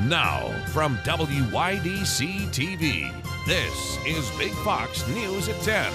Now, from WYDC TV, this is Big Fox News at 10.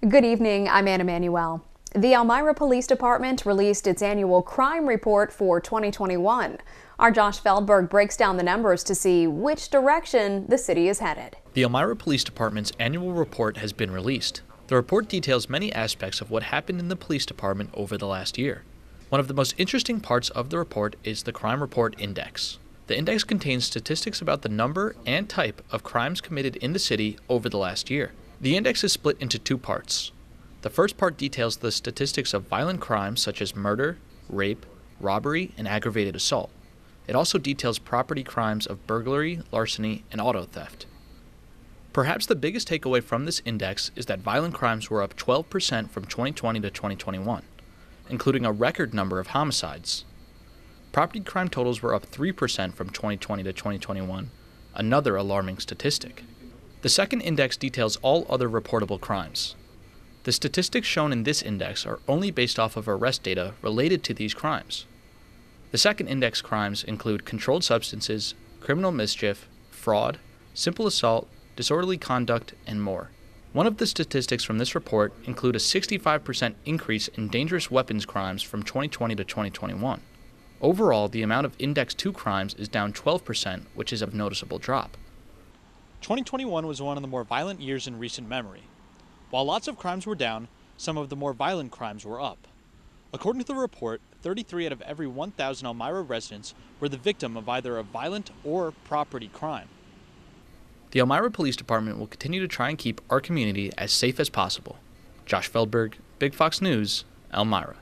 Good evening, I'm Anna Manuel. The Elmira Police Department released its annual crime report for 2021. Our Josh Feldberg breaks down the numbers to see which direction the city is headed. The Elmira Police Department's annual report has been released. The report details many aspects of what happened in the police department over the last year. One of the most interesting parts of the report is the Crime Report Index. The index contains statistics about the number and type of crimes committed in the city over the last year. The index is split into two parts. The first part details the statistics of violent crimes such as murder, rape, robbery, and aggravated assault. It also details property crimes of burglary, larceny, and auto theft. Perhaps the biggest takeaway from this index is that violent crimes were up 12% from 2020 to 2021, including a record number of homicides. Property crime totals were up 3% from 2020 to 2021, another alarming statistic. The second index details all other reportable crimes. The statistics shown in this index are only based off of arrest data related to these crimes. The second index crimes include controlled substances, criminal mischief, fraud, simple assault, disorderly conduct, and more. One of the statistics from this report include a 65% increase in dangerous weapons crimes from 2020 to 2021. Overall, the amount of Index 2 crimes is down 12%, which is a noticeable drop. 2021 was one of the more violent years in recent memory. While lots of crimes were down, some of the more violent crimes were up. According to the report, 33 out of every 1,000 Elmira residents were the victim of either a violent or property crime. The Elmira Police Department will continue to try and keep our community as safe as possible. Josh Feldberg, Big Fox News, Elmira.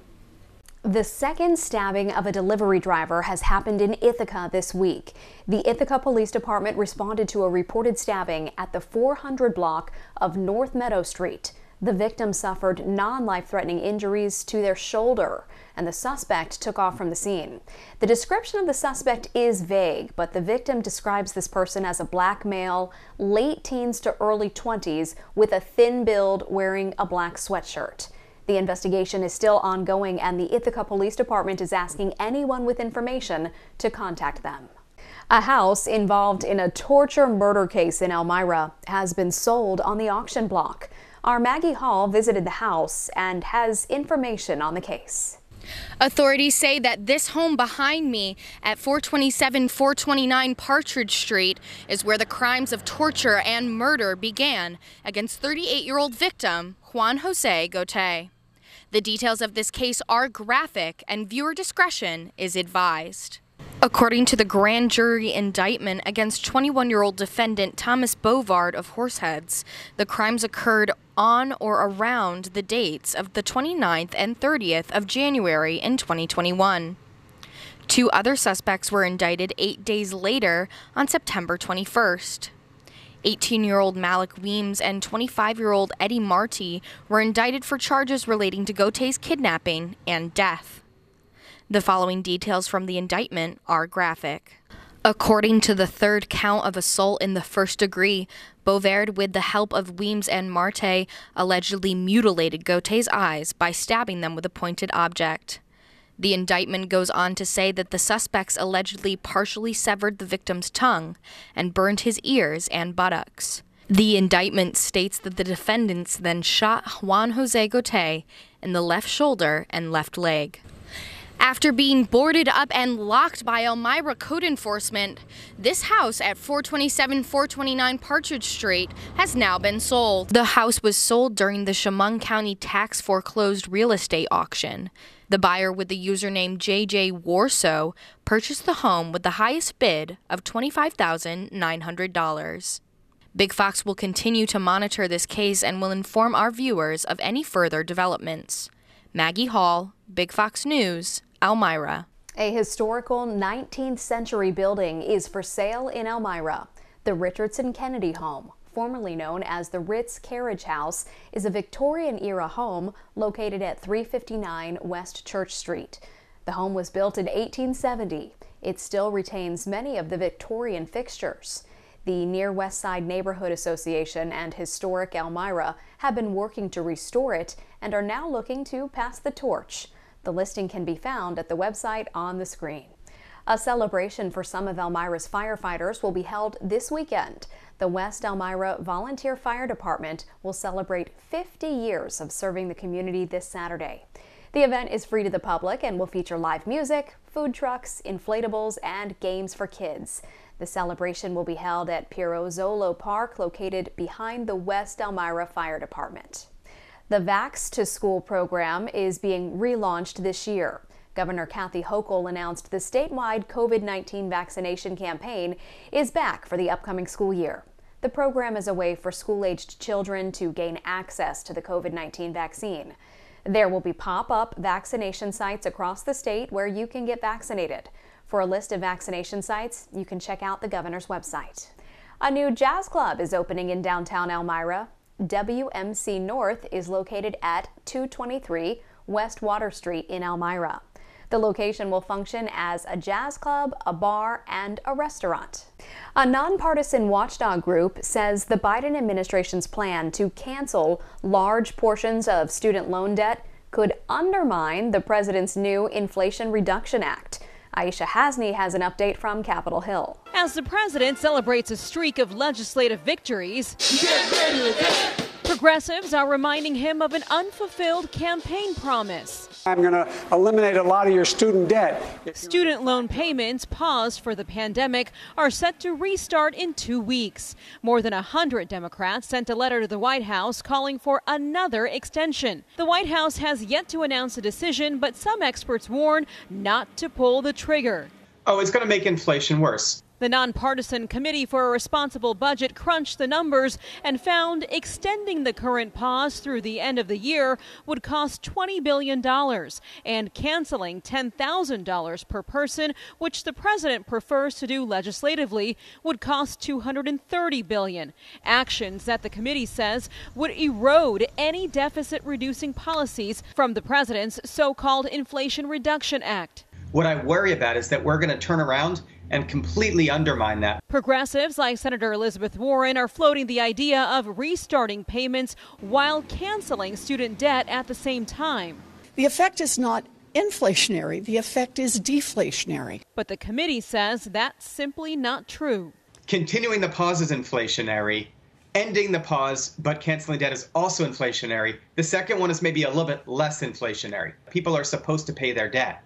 The second stabbing of a delivery driver has happened in Ithaca this week. The Ithaca Police Department responded to a reported stabbing at the 400 block of North Meadow Street. The victim suffered non-life-threatening injuries to their shoulder, and the suspect took off from the scene. The description of the suspect is vague, but the victim describes this person as a black male, late teens to early 20s, with a thin build, wearing a black sweatshirt. The investigation is still ongoing, and the Ithaca Police Department is asking anyone with information to contact them. A house involved in a torture murder case in Elmira has been sold on the auction block. Our Maggie Hall visited the house and has information on the case. Authorities say that this home behind me at 429 Partridge Street is where the crimes of torture and murder began against 38-year-old victim Juan Jose Gotay. The details of this case are graphic, and viewer discretion is advised. According to the grand jury indictment against 21-year-old defendant Thomas Bovard of Horseheads, the crimes occurred on or around the dates of the 29th and 30th of January in 2021. Two other suspects were indicted 8 days later on September 21st. 18-year-old Malik Weems and 25-year-old Eddie Marty were indicted for charges relating to Gotay's kidnapping and death. The following details from the indictment are graphic. According to the third count of assault in the first degree, Bovard, with the help of Weems and Marte, allegedly mutilated Gotay's eyes by stabbing them with a pointed object. The indictment goes on to say that the suspects allegedly partially severed the victim's tongue and burned his ears and buttocks. The indictment states that the defendants then shot Juan Jose Gotay in the left shoulder and left leg. After being boarded up and locked by Elmira code enforcement, this house at 429 Partridge Street has now been sold. The house was sold during the Chemung County tax foreclosed real estate auction. The buyer with the username JJ Warso purchased the home with the highest bid of $25,900. Big Fox will continue to monitor this case and will inform our viewers of any further developments. Maggie Hall, Big Fox News, Elmira. A historical 19th century building is for sale in Elmira. The Richardson Kennedy home, formerly known as the Ritz Carriage House, is a Victorian-era home located at 359 West Church Street. The home was built in 1870. It still retains many of the Victorian fixtures. The Near West Side Neighborhood Association and Historic Elmira have been working to restore it and are now looking to pass the torch. The listing can be found at the website on the screen. A celebration for some of Elmira's firefighters will be held this weekend. The West Elmira Volunteer Fire Department will celebrate 50 years of serving the community this Saturday. The event is free to the public and will feature live music, food trucks, inflatables, and games for kids. The celebration will be held at Piero-Zolo Park, located behind the West Elmira Fire Department. The Vax to School program is being relaunched this year. Governor Kathy Hochul announced the statewide COVID-19 vaccination campaign is back for the upcoming school year. The program is a way for school-aged children to gain access to the COVID-19 vaccine. There will be pop-up vaccination sites across the state where you can get vaccinated. For a list of vaccination sites, you can check out the governor's website. A new jazz club is opening in downtown Elmira. WMC North is located at 223 West Water Street in Elmira. The location will function as a jazz club, a bar, and a restaurant. A nonpartisan watchdog group says the Biden administration's plan to cancel large portions of student loan debt could undermine the president's new Inflation Reduction Act. Aisha Hasni has an update from Capitol Hill. As the president celebrates a streak of legislative victories, progressives are reminding him of an unfulfilled campaign promise. I'm going to eliminate a lot of your student debt. Student loan payments paused for the pandemic are set to restart in 2 weeks. More than 100 Democrats sent a letter to the White House calling for another extension. The White House has yet to announce a decision, but some experts warn not to pull the trigger. Oh, it's going to make inflation worse. The nonpartisan Committee for a Responsible Budget crunched the numbers and found extending the current pause through the end of the year would cost $20 billion and canceling $10,000 per person, which the president prefers to do legislatively, would cost $230 billion. Actions that the committee says would erode any deficit-reducing policies from the president's so-called Inflation Reduction Act. What I worry about is that we're going to turn around and completely undermine that. Progressives like Senator Elizabeth Warren are floating the idea of restarting payments while canceling student debt at the same time. The effect is not inflationary, the effect is deflationary. But the committee says that's simply not true. Continuing the pause is inflationary. Ending the pause but canceling debt is also inflationary. The second one is maybe a little bit less inflationary. People are supposed to pay their debt.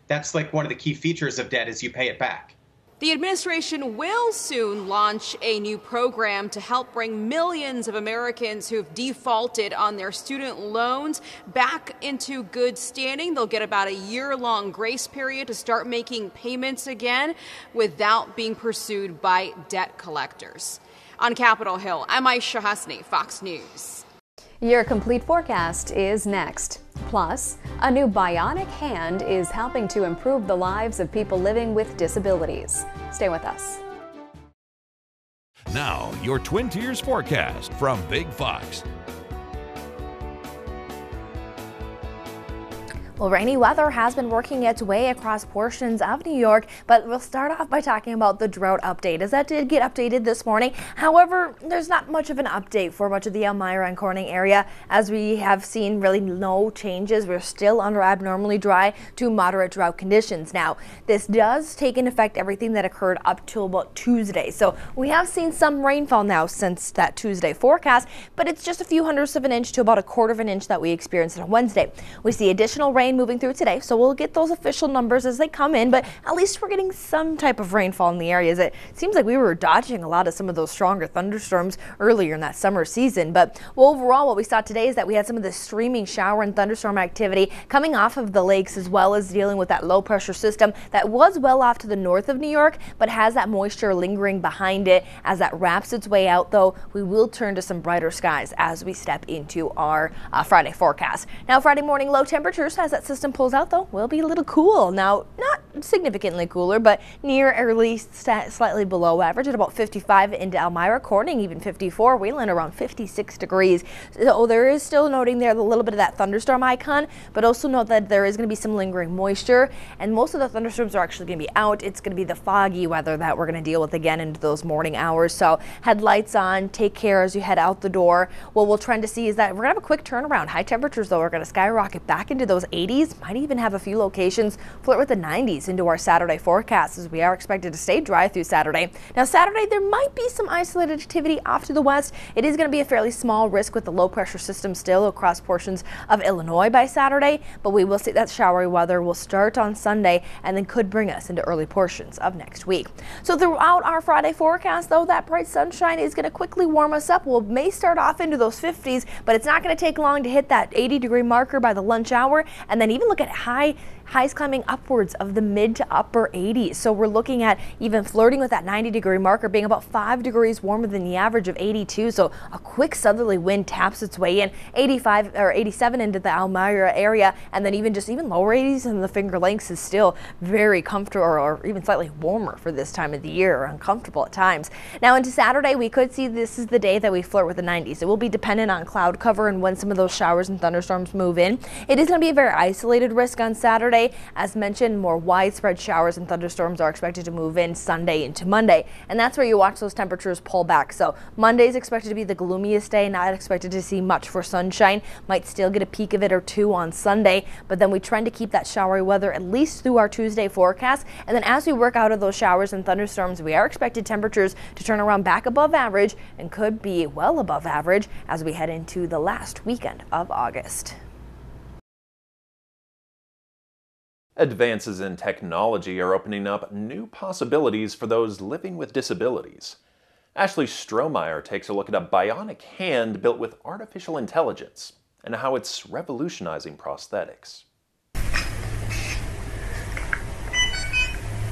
That's like one of the key features of debt is you pay it back. The administration will soon launch a new program to help bring millions of Americans who've defaulted on their student loans back into good standing. They'll get about a year-long grace period to start making payments again without being pursued by debt collectors. On Capitol Hill, I'm Aisha Hasni, Fox News. Your complete forecast is next. Plus, a new bionic hand is helping to improve the lives of people living with disabilities. Stay with us. Now, your Twin Tiers forecast from Big Fox. Well, rainy weather has been working its way across portions of New York, but we'll start off by talking about the drought update, as that did get updated this morning. However, there's not much of an update for much of the Elmira and Corning area, as we have seen really no changes. We're still under abnormally dry to moderate drought conditions. Now, this does take into effect everything that occurred up till about Tuesday. So we have seen some rainfall now since that Tuesday forecast, but it's just a few hundredths of an inch to about a quarter of an inch that we experienced on Wednesday. We see additional rain moving through today, so we'll get those official numbers as they come in, but at least we're getting some type of rainfall in the areas. It seems like we were dodging a lot of some of those stronger thunderstorms earlier in that summer season, but overall what we saw today is that we had some of the streaming shower and thunderstorm activity coming off of the lakes, as well as dealing with that low pressure system that was well off to the north of New York, but has that moisture lingering behind it. As that wraps its way out, though, we will turn to some brighter skies as we step into our Friday forecast. Now, Friday morning low temperatures, as that system pulls out, though, will be a little cool. Now, not significantly cooler, but near early slightly below average at about 55 into Elmira, Corning even 54, Wayland around 56 degrees. So there is still noting there a little bit of that thunderstorm icon, but also note that there is going to be some lingering moisture, and most of the thunderstorms are actually going to be out. It's going to be the foggy weather that we're going to deal with again into those morning hours. So headlights on, take care as you head out the door. What we'll trend to see is that we're going to have a quick turnaround. High temperatures, though, are going to skyrocket back into those 80s. Might even have a few locations flirt with the 90s 90s into our Saturday forecast, as we are expected to stay dry through Saturday. Now Saturday, there might be some isolated activity off to the west. It is going to be a fairly small risk with the low pressure system still across portions of Illinois by Saturday, but we will see that showery weather will start on Sunday and then could bring us into early portions of next week. So throughout our Friday forecast, though, that bright sunshine is going to quickly warm us up. We may start off into those 50s, but it's not going to take long to hit that 80-degree marker by the lunch hour, and then even look at highs climbing upwards of the mid to upper 80s. So we're looking at even flirting with that 90-degree marker, being about 5 degrees warmer than the average of 82. So a quick southerly wind taps its way in, 85 or 87 into the Elmira area, and then even lower 80s in the Finger Lakes is still very comfortable, or even slightly warmer for this time of the year, or uncomfortable at times. Now into Saturday, we could see this is the day that we flirt with the 90s. It will be dependent on cloud cover and when some of those showers and thunderstorms move in. It is going to be a very isolated risk on Saturday. As mentioned, more widespread showers and thunderstorms are expected to move in Sunday into Monday, and that's where you watch those temperatures pull back. So Monday is expected to be the gloomiest day, not expected to see much for sunshine. Might still get a peak of it or two on Sunday, but then we trend to keep that showery weather at least through our Tuesday forecast. And then as we work out of those showers and thunderstorms, we are expected temperatures to turn around back above average and could be well above average as we head into the last weekend of August. Advances in technology are opening up new possibilities for those living with disabilities. Ashley Strohmeyer takes a look at a bionic hand built with artificial intelligence and how it's revolutionizing prosthetics.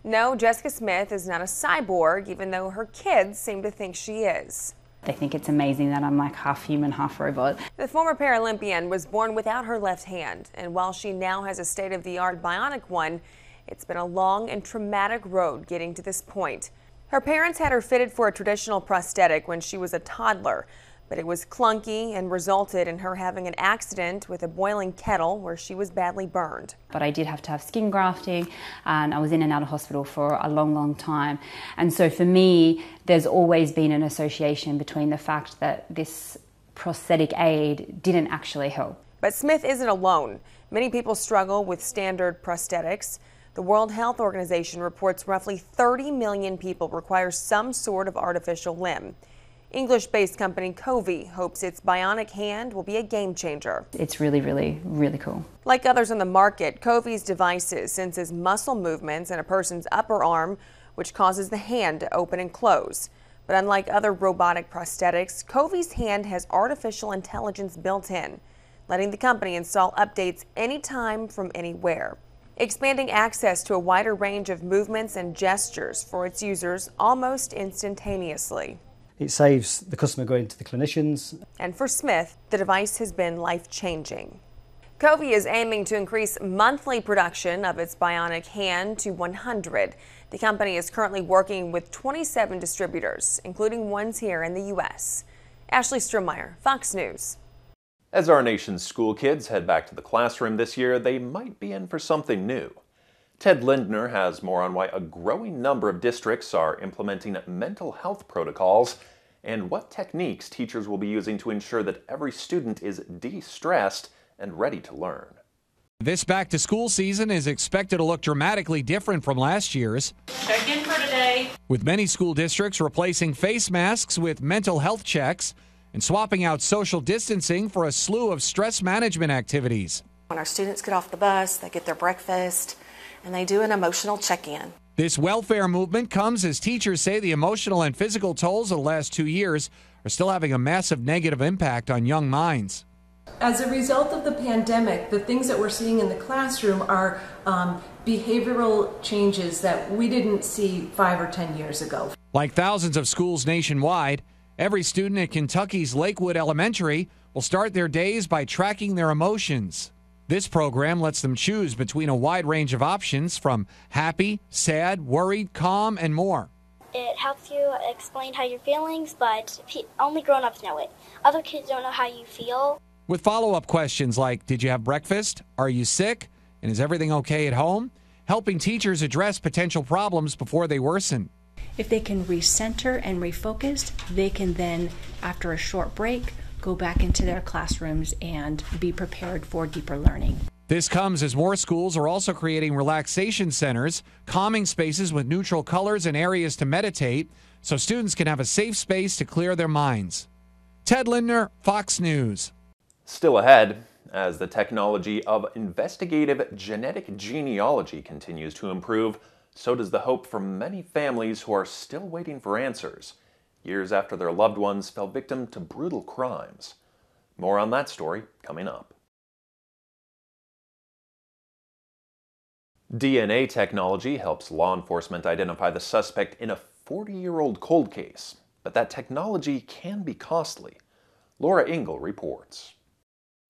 No, Jessica Smith is not a cyborg, even though her kids seem to think she is. They think it's amazing that I'm like half human, half robot. The former Paralympian was born without her left hand, and while she now has a state-of-the-art bionic one, it's been a long and traumatic road getting to this point. Her parents had her fitted for a traditional prosthetic when she was a toddler, but it was clunky and resulted in her having an accident with a boiling kettle where she was badly burned. But I did have to have skin grafting, and I was in and out of hospital for a long, long time. And so for me, there's always been an association between the fact that this prosthetic aid didn't actually help. But Smith isn't alone. Many people struggle with standard prosthetics. The World Health Organization reports roughly 30 million people require some sort of artificial limb. English-based company Covey hopes its bionic hand will be a game changer. It's really, really, really cool. Like others on the market, Covey's devices senses muscle movements in a person's upper arm, which causes the hand to open and close. But unlike other robotic prosthetics, Covey's hand has artificial intelligence built in, letting the company install updates anytime from anywhere, expanding access to a wider range of movements and gestures for its users almost instantaneously. It saves the customer going to the clinicians. And for Smith, the device has been life-changing. Covey is aiming to increase monthly production of its bionic hand to 100. The company is currently working with 27 distributors, including ones here in the U.S. Ashley Strohmeyer, Fox News. As our nation's school kids head back to the classroom this year, they might be in for something new. Ted Lindner has more on why a growing number of districts are implementing mental health protocols and what techniques teachers will be using to ensure that every student is de-stressed and ready to learn. This back-to-school season is expected to look dramatically different from last year's. Check in for today. With many school districts replacing face masks with mental health checks and swapping out social distancing for a slew of stress management activities. When our students get off the bus, they get their breakfast, and they do an emotional check-in. This welfare movement comes as teachers say the emotional and physical tolls of the last 2 years are still having a massive negative impact on young minds. As a result of the pandemic, the things that we're seeing in the classroom are behavioral changes that we didn't see 5 or 10 years ago. Like thousands of schools nationwide, every student at Kentucky's Lakewood Elementary will start their days by tracking their emotions. This program lets them choose between a wide range of options from happy, sad, worried, calm, and more. It helps you explain how you're feeling, but only grown-ups know it. Other kids don't know how you feel. With follow-up questions like, did you have breakfast? Are you sick? And is everything okay at home? Helping teachers address potential problems before they worsen. If they can recenter and refocus, they can then, after a short break, go back into their classrooms and be prepared for deeper learning. This comes as more schools are also creating relaxation centers, calming spaces with neutral colors and areas to meditate, so students can have a safe space to clear their minds. Ted Lindner, Fox News. Still ahead, as the technology of investigative genetic genealogy continues to improve, so does the hope for many families who are still waiting for answers, years after their loved ones fell victim to brutal crimes. More on that story coming up. DNA technology helps law enforcement identify the suspect in a 40-year-old cold case, but that technology can be costly. Laura Ingle reports.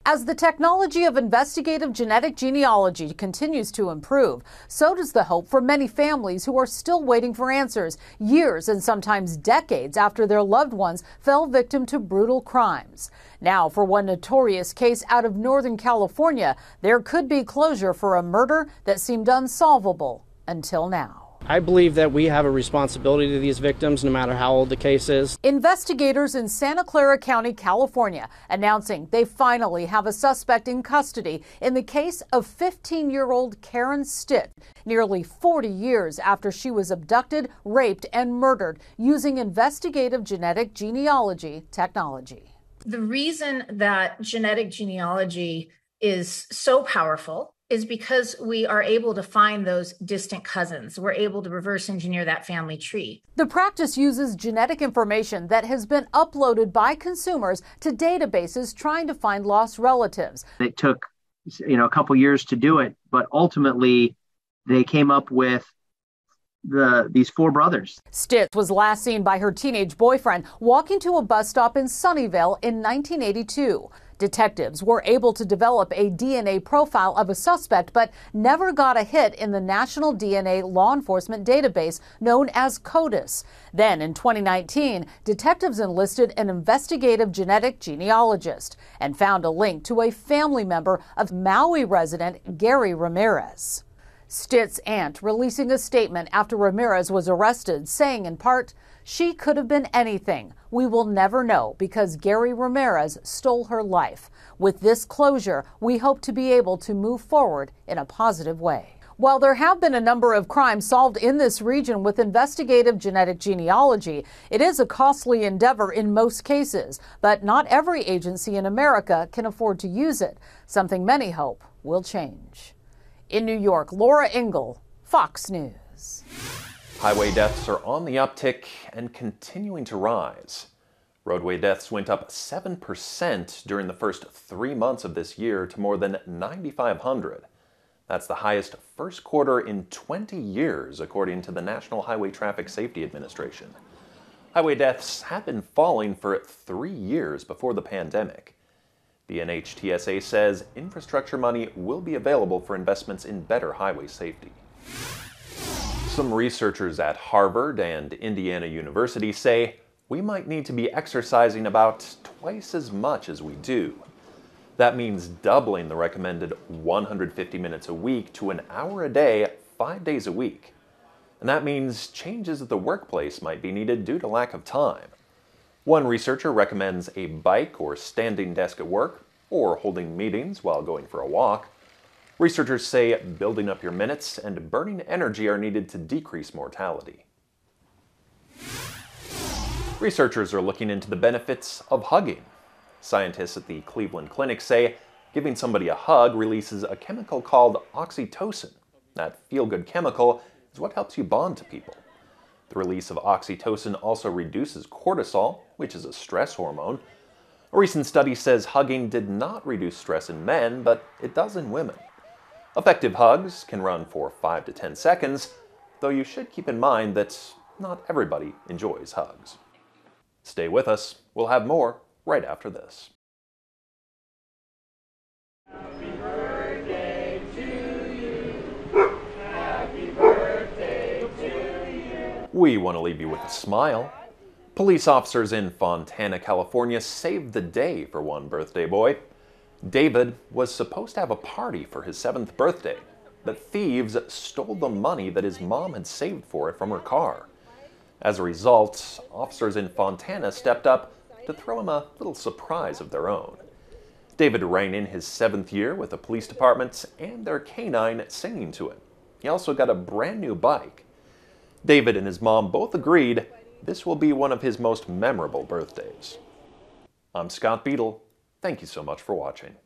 As the technology of investigative genetic genealogy continues to improve, so does the hope for many families who are still waiting for answers, years and sometimes decades after their loved ones fell victim to brutal crimes. Now, for one notorious case out of Northern California, there could be closure for a murder that seemed unsolvable until now. I believe that we have a responsibility to these victims, no matter how old the case is. Investigators in Santa Clara County, California, announcing they finally have a suspect in custody in the case of 15-year-old Karen Stitt, nearly 40 years after she was abducted, raped, and murdered using investigative genetic genealogy technology. The reason that genetic genealogy is so powerful is because we are able to find those distant cousins. We're able to reverse engineer that family tree. The practice uses genetic information that has been uploaded by consumers to databases trying to find lost relatives. It took, a couple years to do it, but ultimately they came up with these four brothers. Stitt was last seen by her teenage boyfriend walking to a bus stop in Sunnyvale in 1982. Detectives were able to develop a DNA profile of a suspect, but never got a hit in the National DNA Law Enforcement Database known as CODIS. Then in 2019, detectives enlisted an investigative genetic genealogist and found a link to a family member of Maui resident Gary Ramirez. Stitt's aunt releasing a statement after Ramirez was arrested, saying in part, "She could have been anything. We will never know because Gary Ramirez stole her life. With this closure, we hope to be able to move forward in a positive way." While there have been a number of crimes solved in this region with investigative genetic genealogy, it is a costly endeavor in most cases, but not every agency in America can afford to use it, something many hope will change. In New York, Laura Ingle, Fox News. Highway deaths are on the uptick and continuing to rise. Roadway deaths went up 7% during the first 3 months of this year to more than 9,500. That's the highest first quarter in 20 years, according to the National Highway Traffic Safety Administration. Highway deaths have been falling for 3 years before the pandemic. The NHTSA says infrastructure money will be available for investments in better highway safety. Some researchers at Harvard and Indiana University say we might need to be exercising about twice as much as we do. That means doubling the recommended 150 minutes a week to an hour a day, 5 days a week. And that means changes at the workplace might be needed due to lack of time. One researcher recommends a bike or standing desk at work, or holding meetings while going for a walk. Researchers say building up your minutes and burning energy are needed to decrease mortality. Researchers are looking into the benefits of hugging. Scientists at the Cleveland Clinic say giving somebody a hug releases a chemical called oxytocin. That feel-good chemical is what helps you bond to people. The release of oxytocin also reduces cortisol, which is a stress hormone. A recent study says hugging did not reduce stress in men, but it does in women. Effective hugs can run for 5 to 10 seconds, though you should keep in mind that not everybody enjoys hugs. Stay with us. We'll have more right after this. Happy birthday to you. Happy birthday to you. We want to leave you with a smile. Police officers in Fontana, California saved the day for one birthday boy. David was supposed to have a party for his 7th birthday, but thieves stole the money that his mom had saved for it from her car. As a result, officers in Fontana stepped up to throw him a little surprise of their own. David rang in his 7th year with the police department and their canine singing to him. He also got a brand new bike. David and his mom both agreed this will be one of his most memorable birthdays. I'm Scott Beadle. Thank you so much for watching.